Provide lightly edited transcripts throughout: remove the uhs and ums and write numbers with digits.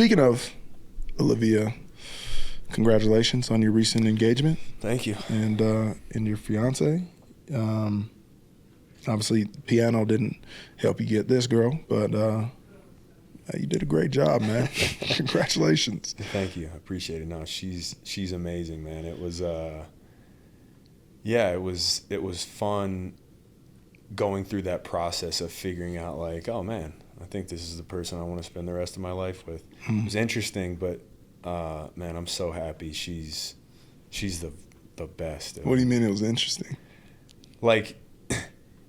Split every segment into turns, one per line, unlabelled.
speaking of Olivia, congratulations on your recent engagement.
Thank you.
And your fiance. Obviously, piano didn't help you get this girl, but you did a great job, man. Congratulations.
Thank you. I appreciate it. No, she's amazing, man. It was it was fun going through that process of figuring out like, oh man, I think this is the person I want to spend the rest of my life with. It was interesting, but man, I'm so happy. She's the best.
What do you mean it was interesting?
Like,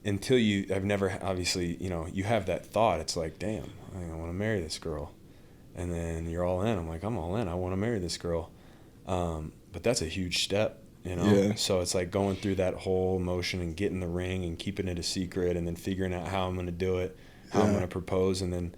I've never, obviously, you have that thought. It's like, damn, I want to marry this girl. And then you're all in. I'm like, I'm all in. I want to marry this girl. But that's a huge step,
Yeah.
So it's like going through that whole motion and getting the ring and keeping it a secret and then figuring out how I'm going to do it, how I'm going to propose, and then,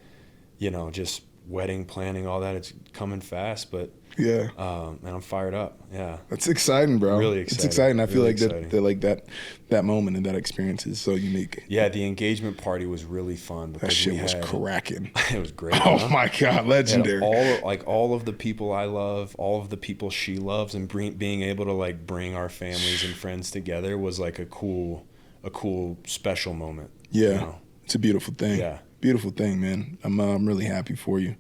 just wedding planning, all that. It's coming fast, but
yeah,
and I'm fired up. Yeah,
that's exciting, bro.
Really exciting.
It's exciting. I feel
really
like that moment and that experience is so unique.
Yeah, the engagement party was really fun because
that shit was cracking.
It was great.
Oh my God, legendary.
All of the people I love, all of the people she loves, and being able to like bring our families and friends together was like a cool, special moment.
Yeah, it's a beautiful thing.
Yeah.
Beautiful thing, man. I'm really happy for you.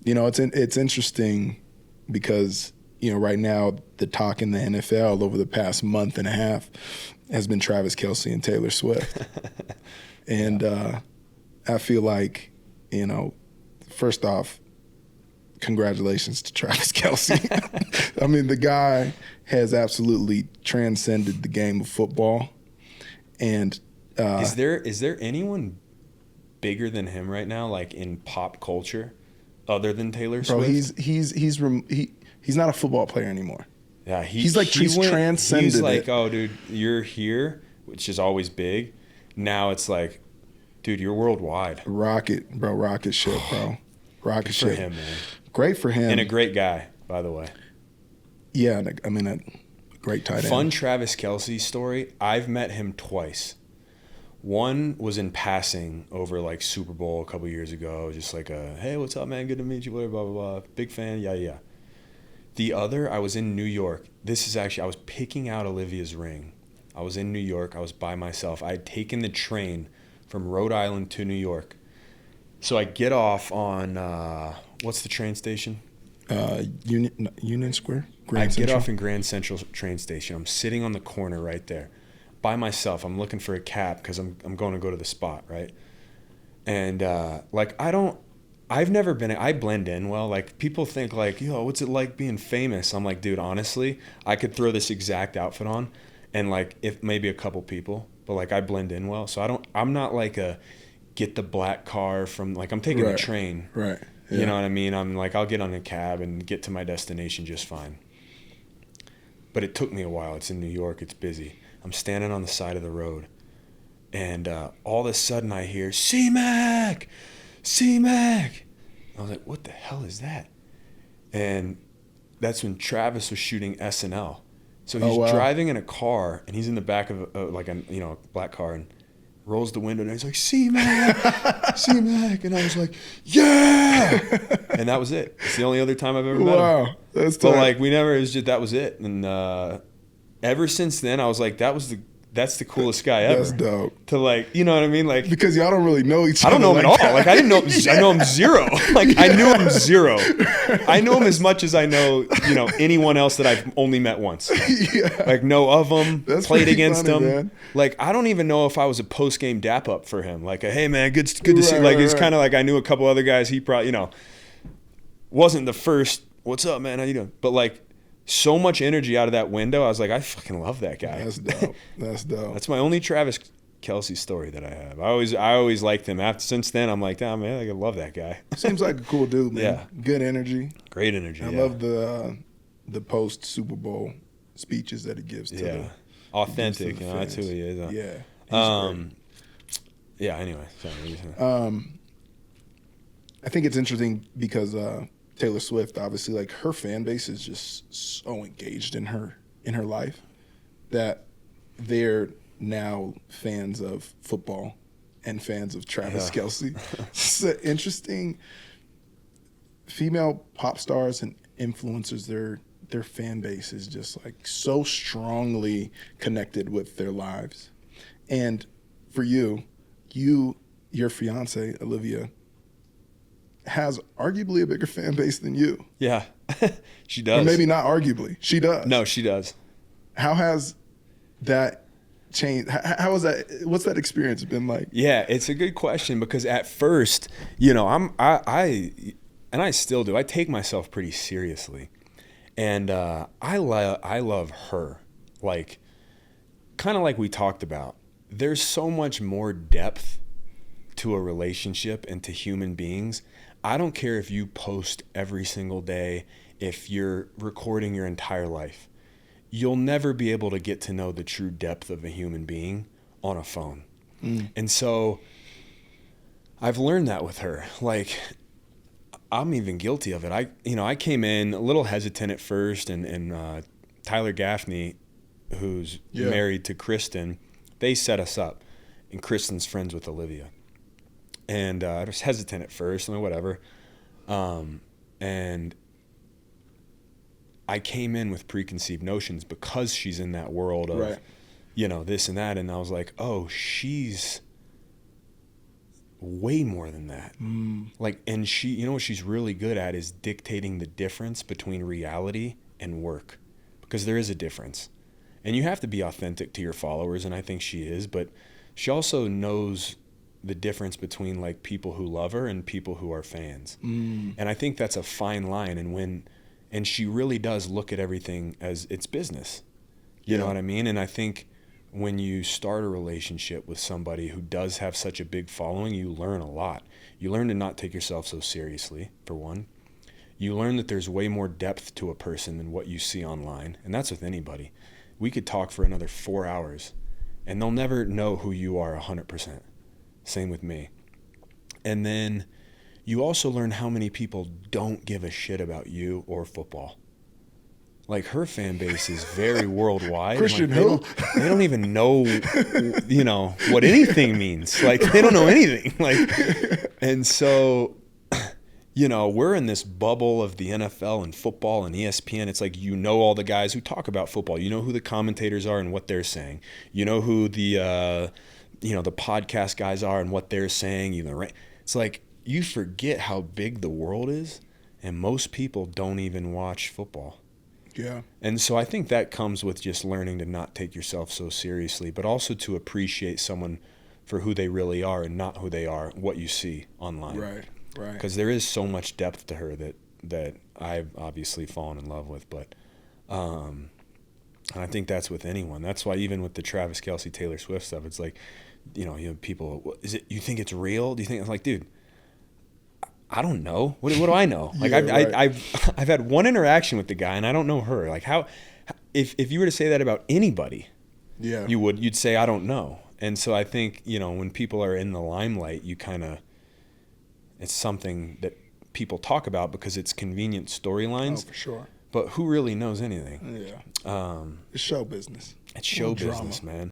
It's interesting because right now the talk in the NFL over the past month and a half has been Travis Kelce and Taylor Swift, and I feel like first off, congratulations to Travis Kelce. I mean, the guy has absolutely transcended the game of football, and
is there anyone bigger than him right now, like in pop culture, other than Taylor Swift?
Bro, he's not a football player anymore.
Yeah,
he's transcended.
He's like, oh, dude, you're here, which is always big. Now it's like, dude, you're worldwide.
Rocket ship, bro. Rocket ship.
Good for him, man.
Great for him.
And a great guy, by the way.
Yeah, I mean, a great tight end.
Fun Travis Kelce story. I've met him twice. One was in passing over like Super Bowl a couple years ago, just like hey, what's up, man? Good to meet you, blah, blah, blah, blah. Big fan, yeah. The other, I was in New York. I was picking out Olivia's ring. I was in New York. I was by myself. I had taken the train from Rhode Island to New York. So I get off on, what's the train station?
Union Square?
Grand Central? Get off in Grand Central train station. I'm sitting on the corner right there. By myself. I'm looking for a cab because I'm going to go to the spot, right? And I blend in well. Like, people think like, what's it like being famous? I'm like, dude, honestly, I could throw this exact outfit on and like, if maybe a couple people, but like I blend in well. So I'm not like a get the black car from, like, I'm taking the train.
Right. Yeah.
You know what I mean? I'm like, I'll get on a cab and get to my destination just fine. But it took me a while. It's in New York. It's busy. I'm standing on the side of the road, and all of a sudden I hear, C-Mac! C-Mac! I was like, what the hell is that? And that's when Travis was shooting SNL. So he's driving in a car, and he's in the back of a black car, and rolls the window, and he's like, C-Mac! C-Mac! And I was like, yeah! And that was it. It's the only other time I've ever met him.
Wow, that's
But
tight.
like, that was it. And ever since then, I was like, that's the coolest guy ever.
That's dope.
To like, you know what I mean? Like,
because y'all don't really know each other.
I don't know him at all.
that.
Like, I didn't know. I know him zero. Like, I knew him zero. I knew him as much as I know, anyone else that I've only met once.
Yeah.
Like, know of him.
That's
played against
funny,
him.
man.
Like, I don't even know if I was a post game dap up for him. Like, hey man, good to see. Like, it's kind of like I knew a couple other guys. He probably, wasn't the first. What's up, man? How you doing? But like, so much energy out of that window. I was like, I fucking love that guy.
That's dope. That's dope.
That's my only Travis Kelce story that I have. I always liked him. Since then, I'm like, man, I love that guy.
Seems like a cool dude, man.
Yeah.
Good energy.
Great energy.
I love the post Super Bowl speeches that he gives to the
authentic.
the
That's who
fans.
he is.
Yeah.
Yeah. Anyway, sorry.
I think it's interesting because Taylor Swift, obviously, like, her fan base is just so engaged in her life that they're now fans of football and fans of Travis Kelce. It's an interesting female pop stars and influencers, their fan base is just like so strongly connected with their lives. And for you, your fiance, Olivia, has arguably a bigger fan base than you.
Yeah, she does.
Or maybe not arguably. She does.
No, she does.
How has that changed? How is that? What's that experience been like?
Yeah, it's a good question, because at first, you know, and I still do. I take myself pretty seriously, and I love her, like, kind of like we talked about. There's so much more depth to a relationship and to human beings. I don't care if you post every single day, if you're recording your entire life. You'll never be able to get to know the true depth of a human being on a phone. And so I've learned that with her. Like, I'm even guilty of it. I came in a little hesitant at first, and Tyler Gaffney, who's married to Kristen, they set us up, and Kristen's friends with Olivia. And I was hesitant at first, and whatever. And I came in with preconceived notions because she's in that world of, you know, this and that. And I was like, oh, she's way more than that. Like, and she, you know what she's really good at is dictating the difference between reality and work, because there is a difference. And you have to be authentic to your followers, and I think she is, but she also knows the difference between like people who love her and people who are fans. And I think that's a fine line. And she really does look at everything as it's business. You know what I mean? And I think when you start a relationship with somebody who does have such a big following, you learn a lot. You learn to not take yourself so seriously, for one. You learn that there's way more depth to a person than what you see online. And that's with anybody. We could talk for another 4 hours, and they'll never know who you are 100%. Same with me. And then you also learn how many people don't give a shit about you or football. Like, her fan base is very worldwide.
Christian
like, they don't even know, you know, what anything means. Like, they don't know anything. Like, and so, you know, we're in this bubble of the NFL and football and ESPN. It's like, you know, all the guys who talk about football. You know who the commentators are and what they're saying. You know who the the podcast guys are and what they're saying. It's like, you forget how big the world is, and most people don't even watch football.
Yeah.
And so I think that comes with just learning to not take yourself so seriously, but also to appreciate someone for who they really are and not who they are, what you see online.
Right.
Because there is so much depth to her that I've obviously fallen in love with. But and I think that's with anyone. That's why even with the Travis Kelce, Taylor Swift stuff, it's like, you know, people, you think it's real? Do you think? I'm like, dude, I don't know. What do I know? Like, I've had one interaction with the guy, and I don't know her. Like, how, if you were to say that about anybody, you'd say, I don't know. And so I think, you know, when people are in the limelight, it's something that people talk about because it's convenient storylines.
Oh, for sure.
But who really knows anything?
Yeah. It's show business.
It's show business, man.